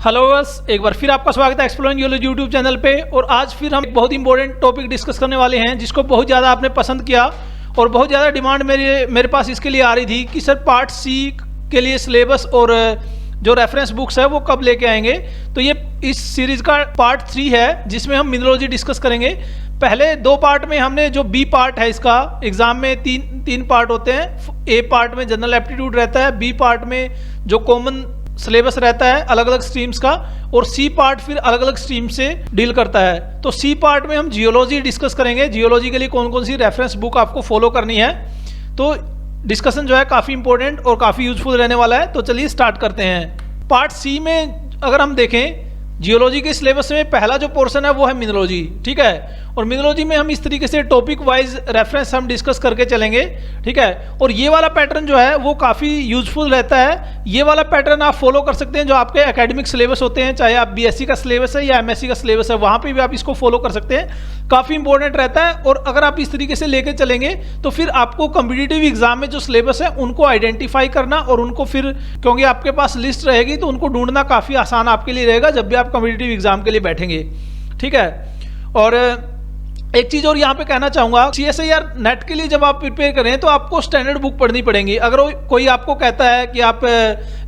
Hello बस एक बार फिर आपका स्वागत है एक्सप्लोरिंग जियोलॉजी यूट्यूब चैनल पे। और आज फिर हम एक बहुत इंपॉर्टेंट टॉपिक डिस्कस करने वाले हैं जिसको बहुत ज़्यादा आपने पसंद किया और बहुत ज़्यादा डिमांड मेरे पास इसके लिए आ रही थी कि सर पार्ट सी के लिए सिलेबस और जो रेफरेंस बुक्स है वो कब लेके आएंगे। तो ये इस सीरीज का पार्ट 3 है जिसमें हम मिनरोलॉजी डिस्कस करेंगे। पहले 2 पार्ट में हमने जो बी पार्ट है, इसका एग्जाम में तीन पार्ट होते हैं। ए पार्ट में जनरल एप्टीट्यूड रहता है, बी पार्ट में जो कॉमन सिलेबस रहता है अलग अलग स्ट्रीम्स का, और सी पार्ट फिर अलग अलग स्ट्रीम से डील करता है। तो सी पार्ट में हम जियोलॉजी डिस्कस करेंगे, जियोलॉजी के लिए कौन कौन सी रेफरेंस बुक आपको फॉलो करनी है। तो डिस्कशन जो है काफ़ी इंपॉर्टेंट और काफ़ी यूजफुल रहने वाला है। तो चलिए स्टार्ट करते हैं। पार्ट सी में अगर हम देखें जियोलॉजी के सिलेबस में पहला जो पोर्शन है वो है मिनरोलॉजी, ठीक है। और मिनरोलॉजी में हम इस तरीके से टॉपिक वाइज रेफरेंस हम डिस्कस करके चलेंगे, ठीक है। और ये वाला पैटर्न जो है वो काफ़ी यूजफुल रहता है। ये वाला पैटर्न आप फॉलो कर सकते हैं जो आपके एकेडमिक सिलेबस होते हैं, चाहे आप बीएससी का सिलेबस है या एमएससी का सिलेबस है, वहाँ पे भी आप इसको फॉलो कर सकते हैं। काफ़ी इंपॉर्टेंट रहता है। और अगर आप इस तरीके से लेके चलेंगे तो फिर आपको कॉम्पिटिटिव एग्जाम में जो सिलेबस है उनको आइडेंटिफाई करना और उनको फिर, क्योंकि आपके पास लिस्ट रहेगी तो उनको ढूंढना काफ़ी आसान आपके लिए रहेगा जब भी आप कॉम्पिटिटिव एग्जाम के लिए बैठेंगे, ठीक है। और एक चीज और यहाँ पे कहना चाहूंगा, CSIR नेट के लिए जब आप प्रिपेयर करें तो आपको स्टैंडर्ड बुक पढ़नी पड़ेगी। अगर कोई आपको कहता है कि आप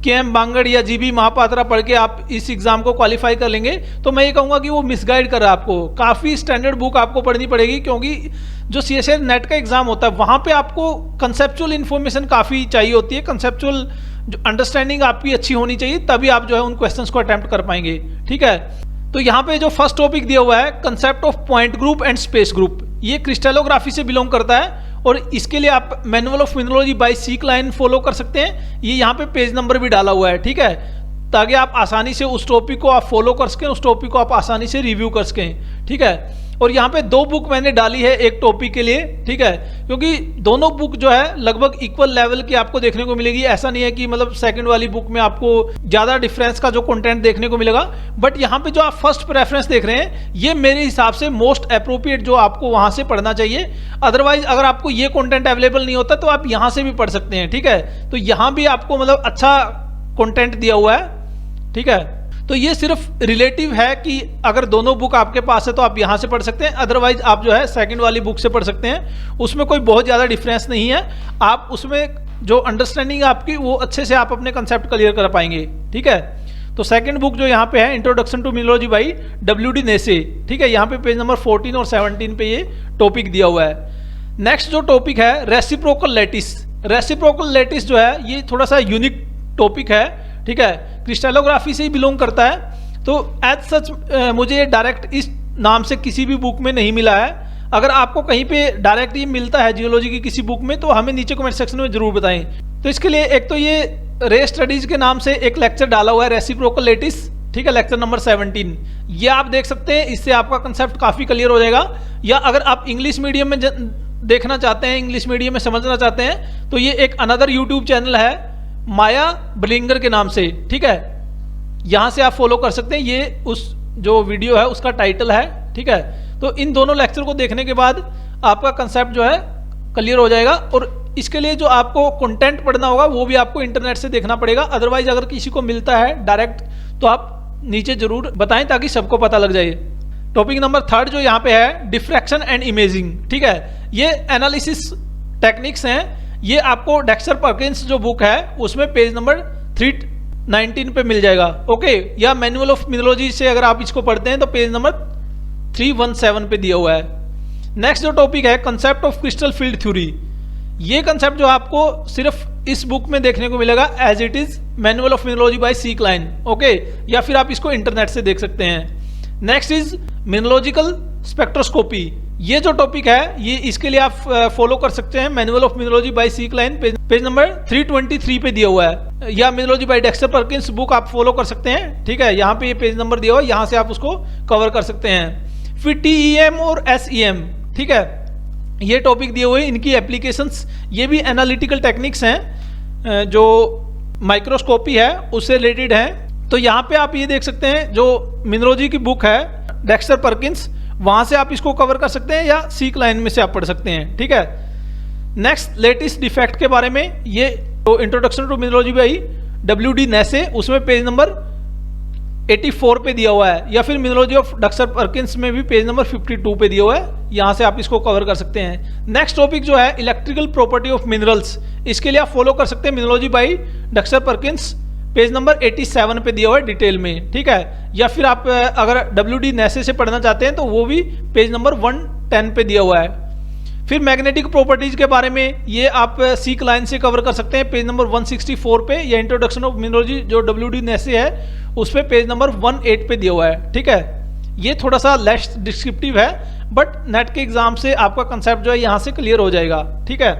KM बांगड़ या GB महापात्रा पढ़ के आप इस एग्जाम को क्वालिफाई कर लेंगे, तो मैं ये कहूँगा कि वो मिसगाइड कर रहा है आपको। काफ़ी स्टैंडर्ड बुक आपको पढ़नी पड़ेगी, क्योंकि जो CSIR नेट का एग्जाम होता है वहाँ पे आपको कंसेप्चुअल इन्फॉर्मेशन काफ़ी चाहिए होती है। कंसेप्चुअल जो अंडरस्टैंडिंग आपकी अच्छी होनी चाहिए, तभी आप जो है उन क्वेश्चंस को अटेम्प्ट कर पाएंगे, ठीक है। तो यहाँ पे जो फर्स्ट टॉपिक दिया हुआ है concept of point group and space group, ये क्रिस्टलोग्राफी से बिलोंग करता है। और इसके लिए आप manual of mineralogy by C Klein follow कर सकते हैं। ये यहाँ पे पेज नंबर भी डाला हुआ है, ठीक है, ताकि आप आसानी से उस टॉपिक को आप फॉलो कर सकें, उस टॉपिक को आप आसानी से रिव्यू कर सकें, ठीक है। और यहाँ पे 2 बुक मैंने डाली है एक टॉपिक के लिए, ठीक है, क्योंकि दोनों बुक जो है लगभग इक्वल लेवल की आपको देखने को मिलेगी। ऐसा नहीं है कि मतलब सेकंड वाली बुक में आपको ज़्यादा डिफरेंस का जो कंटेंट देखने को मिलेगा, बट यहाँ पे जो आप फर्स्ट प्रेफरेंस देख रहे हैं ये मेरे हिसाब से मोस्ट अप्रोप्रिएट जो आपको वहाँ से पढ़ना चाहिए। अदरवाइज अगर आपको ये कंटेंट अवेलेबल नहीं होता तो आप यहाँ से भी पढ़ सकते हैं, ठीक है। तो यहाँ भी आपको मतलब अच्छा कंटेंट दिया हुआ है, ठीक है। तो ये सिर्फ रिलेटिव है कि अगर दोनों बुक आपके पास है तो आप यहाँ से पढ़ सकते हैं, अदरवाइज आप जो है सेकंड वाली बुक से पढ़ सकते हैं। उसमें कोई बहुत ज़्यादा डिफरेंस नहीं है। आप उसमें जो अंडरस्टैंडिंग है आपकी वो अच्छे से आप अपने कंसेप्ट क्लियर कर पाएंगे, ठीक है। तो सेकंड बुक जो यहाँ पे है introduction to mineralogy by WD Nesse, ठीक है, यहाँ पे पेज नंबर 14 और 17 पे ये टॉपिक दिया हुआ है। नेक्स्ट जो टॉपिक है रेसिप्रोकल लैटिस। रेसिप्रोकल लैटिस जो है ये थोड़ा सा यूनिक टॉपिक है, ठीक है, क्रिस्टलोग्राफी से ही बिलोंग करता है। तो एज सच मुझे डायरेक्ट इस नाम से किसी भी बुक में नहीं मिला है। अगर आपको कहीं पे डायरेक्ट ये मिलता है जियोलॉजी की किसी बुक में तो हमें नीचे कमेंट सेक्शन में जरूर बताएं। तो इसके लिए एक तो ये रे स्टडीज के नाम से एक लेक्चर डाला हुआ है रेसिप्रोकल लैटिस, ठीक है, लेक्चर नंबर 17। ये आप देख सकते हैं, इससे आपका कंसेप्ट काफ़ी क्लियर हो जाएगा। या अगर आप इंग्लिश मीडियम में देखना चाहते हैं, इंग्लिश मीडियम में समझना चाहते हैं, तो ये एक अनदर यूट्यूब चैनल है माया ब्लिंगर के नाम से, ठीक है, यहाँ से आप फॉलो कर सकते हैं। ये उस जो वीडियो है उसका टाइटल है, ठीक है। तो इन दोनों लेक्चर को देखने के बाद आपका कंसेप्ट जो है क्लियर हो जाएगा। और इसके लिए जो आपको कंटेंट पढ़ना होगा वो भी आपको इंटरनेट से देखना पड़ेगा। अदरवाइज अगर किसी को मिलता है डायरेक्ट तो आप नीचे जरूर बताएं ताकि सबको पता लग जाए। टॉपिक नंबर 3 जो यहाँ पे है डिफ्रैक्शन एंड इमेजिंग, ठीक है, ये एनालिसिस टेक्निक्स हैं। ये आपको डेक्स्टर पर्किंस जो बुक है उसमें पेज नंबर 319 पे मिल जाएगा, ओके। या मैनुअल ऑफ मिनरोलॉजी से अगर आप इसको पढ़ते हैं तो पेज नंबर 317 पे दिया हुआ है। नेक्स्ट जो टॉपिक है concept of crystal field theory. ये कंसेप्ट जो आपको सिर्फ इस बुक में देखने को मिलेगा as it is manual of mineralogy by C Klein, okay, या फिर आप इसको इंटरनेट से देख सकते हैं। Next is mineralogical spectroscopy. ये जो टॉपिक है ये इसके लिए आप फॉलो कर सकते हैं manual of mineralogy by C Klein, page number 323 पे दिया हुआ है। या mineralogy by Dexter Perkins book आप फॉलो कर सकते हैं, ठीक है, यहाँ पे ये पेज नंबर दिया हुआ है, यहाँ से आप उसको कवर कर सकते हैं। फिर TEM और SEM, ठीक है, ये टॉपिक दिए हुए हैं, इनकी एप्लीकेशंस, ये भी एनालिटिकल टेक्निक्स हैं जो माइक्रोस्कोपी है उससे रिलेटेड हैं। तो यहाँ पे आप ये देख सकते हैं जो मिनरोलॉजी की बुक है डेक्स्टर पर्किंस, वहां से आप इसको कवर कर सकते हैं या सी क्लाइन में से आप पढ़ सकते हैं, ठीक है। नेक्स्ट लेटेस्ट डिफेक्ट के बारे में, ये तो introduction to mineralogy by WD Nesse, उसमें पेज नंबर 84 पे दिया हुआ है, या फिर मिनरोलॉजी ऑफ डक्सर पर्किंस में भी पेज नंबर 52 पे दिया हुआ है, यहाँ से आप इसको कवर कर सकते हैं। नेक्स्ट टॉपिक जो है इलेक्ट्रिकल प्रॉपर्टी ऑफ मिनरल्स, इसके लिए आप फॉलो कर सकते हैं mineralogy by Dexter Perkins, page number 87 पे दिया हुआ है डिटेल में, ठीक है। या फिर आप अगर WD नेसे से पढ़ना चाहते हैं तो वो भी पेज नंबर 110 पे दिया हुआ है। फिर मैग्नेटिक प्रॉपर्टीज के बारे में ये आप सी क्लाइन से कवर कर सकते हैं पेज नंबर 164 पे, या इंट्रोडक्शन ऑफ मिनरोलॉजी जो WD नेसे है उस पे पेज नंबर 18 पे दिया हुआ है, ठीक है। ये थोड़ा सा लेस डिस्क्रिप्टिव है, बट नेट के एग्जाम से आपका कंसेप्ट जो है यहाँ से क्लियर हो जाएगा, ठीक है।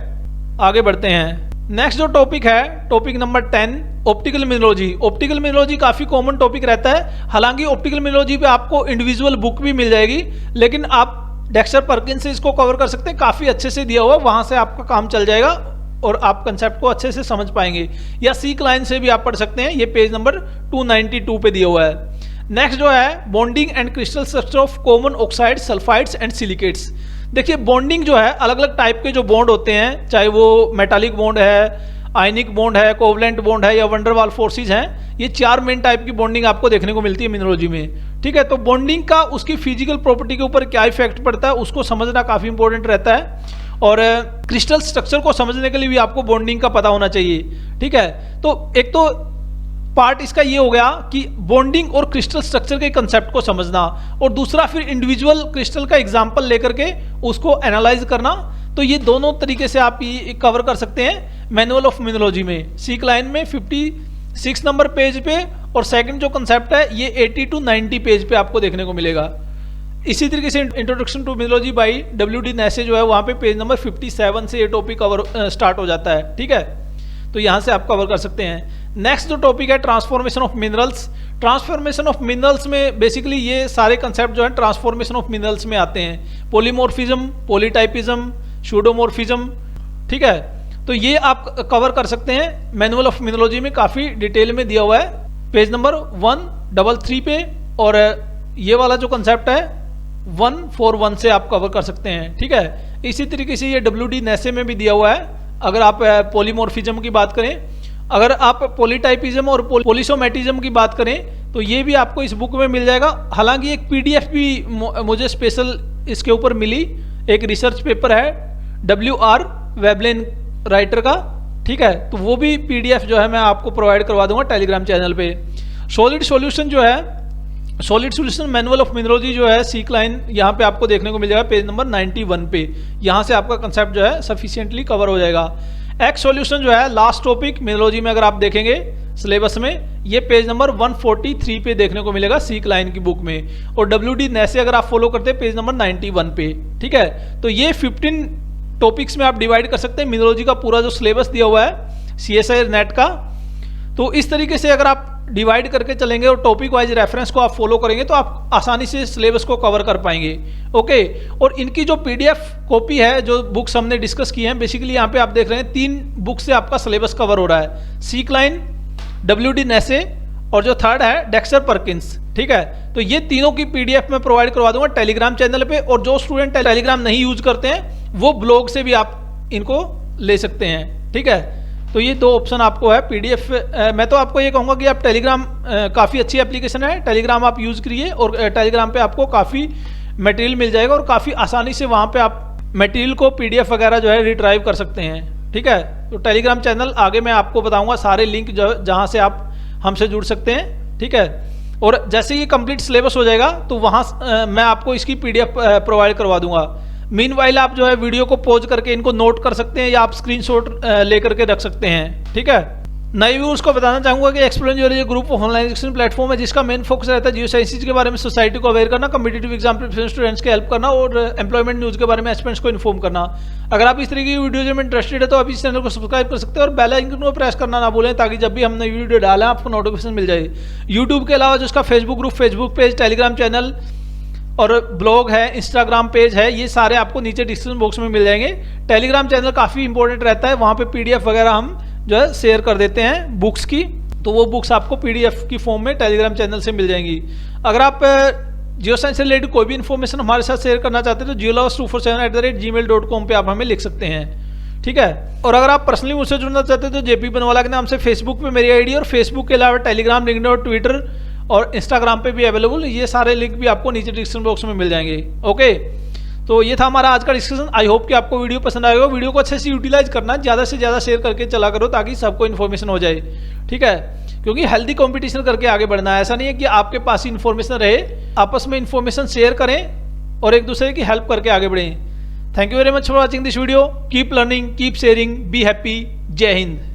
आगे बढ़ते हैं। नेक्स्ट जो टॉपिक है, topic number 10, optical mineralogy. Optical mineralogy काफी कॉमन टॉपिक रहता है, हालांकि ऑप्टिकल मिनरोलॉजी पे आपको इंडिविजुअल बुक भी मिल जाएगी, लेकिन आप डेक्सटर पर्किन से इसको कवर कर सकते हैं, काफी अच्छे से दिया हुआ है, वहां से आपका काम चल जाएगा और आप कंसेप्ट को अच्छे से समझ पाएंगे। या सी क्लाइन से भी आप पढ़ सकते हैं, ये पेज नंबर 292 पे दिया हुआ है। नेक्स्ट जो है bonding and crystal structure of common oxide, sulphides and silicates. देखिए बॉन्डिंग जो है, अलग अलग टाइप के जो बॉन्ड होते हैं, चाहे वो मेटालिक बॉन्ड है, आयनिक बॉन्ड है, कोवलेंट बॉन्ड है, या वंडरवाल फोर्सेज हैं, ये 4 मेन टाइप की बॉन्डिंग आपको देखने को मिलती है मिनरोलॉजी में, ठीक है। तो बॉन्डिंग का उसकी फिजिकल प्रॉपर्टी के ऊपर क्या इफेक्ट पड़ता है उसको समझना काफी इंपॉर्टेंट रहता है, और क्रिस्टल स्ट्रक्चर को समझने के लिए भी आपको बॉन्डिंग का पता होना चाहिए, ठीक है। तो एक तो पार्ट इसका ये हो गया कि बॉन्डिंग और क्रिस्टल स्ट्रक्चर के कंसेप्ट को समझना, और दूसरा फिर इंडिविजुअल क्रिस्टल का एग्जांपल लेकर के उसको एनालाइज करना। तो ये दोनों तरीके से आप ये कवर कर सकते हैं मैनुअल ऑफ मिनरोलॉजी में, सी क्लाइन में 56 नंबर पेज पे, और सेकंड जो कंसेप्ट है ये 80 to 90 पेज पे आपको देखने को मिलेगा। इसी तरीके से introduction to mineralogy by WD Nesse जो है वहाँ पे पेज नंबर 57 से ये टॉपिक कवर स्टार्ट हो जाता है, ठीक है। तो यहाँ से आप कवर कर सकते हैं। नेक्स्ट जो टॉपिक है transformation of minerals. Transformation of minerals में बेसिकली ये सारे कंसेप्ट जो है ट्रांसफॉर्मेशन ऑफ मिनरल्स में आते हैं, पॉलीमॉर्फिज्म, पॉलीटाइपिज्म, सूडोमॉर्फिज्म, ठीक है। तो ये आप कवर कर सकते हैं मैनुअल ऑफ मिनरोलॉजी में, काफी डिटेल में दिया हुआ है पेज नंबर 133 पे, और ये वाला जो कंसेप्ट है 141 से आप कवर कर सकते हैं, ठीक है। इसी तरीके से ये WD नेसे में भी दिया हुआ है। अगर आप पॉलीमॉर्फिज्म की बात करें, अगर आप पॉलीटाइपिज्म और पॉलीसोमेटिज्म की बात करें तो ये भी आपको इस बुक में मिल जाएगा। हालांकि एक PDF भी मुझे स्पेशल इसके ऊपर मिली, एक रिसर्च पेपर है WR वेबलेन राइटर का, ठीक है। तो वो भी PDF जो है मैं आपको प्रोवाइड करवा दूंगा टेलीग्राम चैनल पे। सॉलिड सॉल्यूशन जो है, solid solution manual of mineralogy जो है सी क्लाइन, यहाँ पे आपको देखने को मिल जाएगा पेज नंबर 91 पे। यहाँ से आपका कंसेप्ट जो है सफिशिएंटली कवर हो जाएगा। एक्स सॉल्यूशन जो है लास्ट टॉपिक मिनरोलॉजी में, अगर आप देखेंगे सिलेबस में, ये पेज नंबर 143 पे देखने को मिलेगा सी क्लाइन की बुक में, और WD नेसे अगर आप फॉलो करते हैं पेज नंबर 91 पे, ठीक है। तो ये 15 टॉपिक्स में आप डिवाइड कर सकते हैं मिनरोलॉजी का पूरा जो सिलेबस दिया हुआ है CSIR नेट का। तो इस तरीके से अगर आप डिवाइड करके चलेंगे और टॉपिक वाइज रेफरेंस को आप फॉलो करेंगे तो आप आसानी से सिलेबस को कवर कर पाएंगे, ओके। और इनकी जो PDF कॉपी है, जो बुक्स हमने डिस्कस की हैं, बेसिकली यहाँ पे आप देख रहे हैं 3 बुक से आपका सिलेबस कवर हो रहा है, सी क्लाइन, WD नेसे, और जो थर्ड है डेक्सटर पर्किंस, ठीक है। तो ये तीनों की PDF मैं प्रोवाइड करवा दूंगा टेलीग्राम चैनल पे, और जो स्टूडेंट टेलीग्राम नहीं यूज करते हैं वो ब्लॉग से भी आप इनको ले सकते हैं, ठीक है। तो ये 2 ऑप्शन आपको है PDF। मैं तो आपको ये कहूँगा कि आप टेलीग्राम काफ़ी अच्छी एप्लीकेशन है, टेलीग्राम आप यूज़ करिए, और टेलीग्राम पे आपको काफ़ी मटेरियल मिल जाएगा, और काफ़ी आसानी से वहाँ पे आप मटेरियल को PDF वगैरह जो है रिट्राइव कर सकते हैं, ठीक है। तो टेलीग्राम चैनल आगे मैं आपको बताऊँगा सारे लिंक जहाँ से आप हमसे जुड़ सकते हैं, ठीक है। और जैसे ये कंप्लीट सिलेबस हो जाएगा तो वहाँ मैं आपको इसकी PDF प्रोवाइड करवा दूंगा। मीनवाइल आप जो है वीडियो को पॉज करके इनको नोट कर सकते हैं, या आप स्क्रीनशॉट लेकर के रख सकते हैं, ठीक है। नए व्यूअर्स को बताना चाहूंगा कि explain jewellery group online education platform है, जिसका मेन फोकस रहता है जियो साइंसेज के बारे में सोसाइटी को अवेयर करना, कम्पिटिटिव एग्जाम प्रिपरेशन स्टूडेंट्स की हेल्प करना, और एम्प्लॉयमेंट न्यूज के बारे में एस्पिरेंट्स को इन्फॉर्म करना। अगर आप इस तरीके की वीडियो में इंटरेस्टेड है तो आप इस चैनल को सब्सक्राइब कर सकते हैं, और बेल आइकन को प्रेस करना ना भूलें, ताकि जब भी हम नई वीडियो डालें आपको नोटिफिकेशन मिल जाए। यूट्यूब के अलावा जो उसका Facebook group, Facebook page, Telegram channel और ब्लॉग है, इंस्टाग्राम पेज है, ये सारे आपको नीचे डिस्क्रिप्शन बॉक्स में मिल जाएंगे। टेलीग्राम चैनल काफ़ी इंपॉर्टेंट रहता है, वहाँ पे PDF वगैरह हम जो है शेयर कर देते हैं बुक्स की, तो वो बुक्स आपको PDF की फॉर्म में टेलीग्राम चैनल से मिल जाएंगी। अगर आप जियो साइंस से रिलेटेड कोई भी इन्फॉर्मेशन हमारे साथ शेयर करना चाहते हैं तो jioluvers247@gmail.com पे आप हमें लिख सकते हैं, ठीक है। और अगर आप पर्सनली मुझसे जुड़ना चाहते हैं तो JP बनवाला के नाम से फेसबुक पे मेरी ID, और फेसबुक के अलावा टेलीग्राम, लिंक्डइन और ट्विटर और इंस्टाग्राम पे भी अवेलेबल। ये सारे लिंक भी आपको नीचे डिस्क्रिप्शन बॉक्स में मिल जाएंगे। ओके, तो ये था हमारा आज का डिस्कशन। आई होप कि आपको वीडियो पसंद आएगा। वीडियो को अच्छे से यूटिलाइज करना, ज़्यादा से ज़्यादा शेयर करके चला करो ताकि सबको इन्फॉर्मेशन हो जाए, ठीक है। क्योंकि हेल्दी कंपटीशन करके आगे बढ़ना है। ऐसा नहीं है कि आपके पास ही इन्फॉर्मेशन रहे, आपस में इन्फॉर्मेशन शेयर करें और एक दूसरे की हेल्प करके आगे बढ़ें। Thank you very much for watching this video. Keep learning, keep sharing, be happy. जय हिंद।